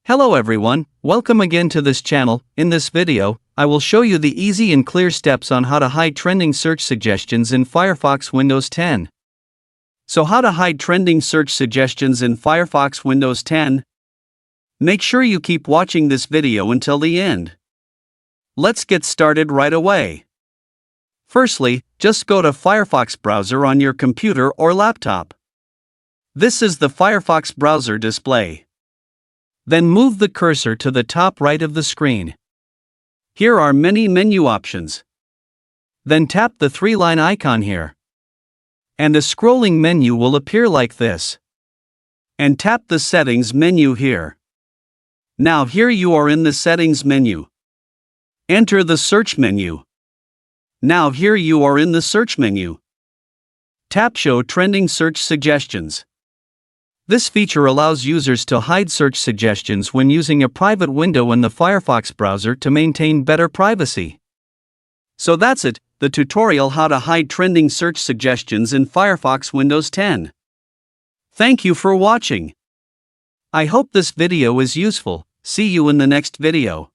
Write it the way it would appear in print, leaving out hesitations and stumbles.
Hello everyone, welcome again to this channel. In this video, I will show you the easy and clear steps on how to hide trending search suggestions in Firefox Windows 10. So how to hide trending search suggestions in Firefox Windows 10? Make sure you keep watching this video until the end. Let's get started right away. Firstly, just go to Firefox browser on your computer or laptop. This is the Firefox browser display. Then move the cursor to the top right of the screen. Here are many menu options. Then tap the three-line icon here. And a scrolling menu will appear like this. And tap the Settings menu here. Now here you are in the Settings menu. Enter the Search menu. Now here you are in the Search menu. Tap Show Trending Search Suggestions. This feature allows users to hide search suggestions when using a private window in the Firefox browser to maintain better privacy. So that's it, the tutorial how to hide trending search suggestions in Firefox Windows 10. Thank you for watching. I hope this video is useful. See you in the next video.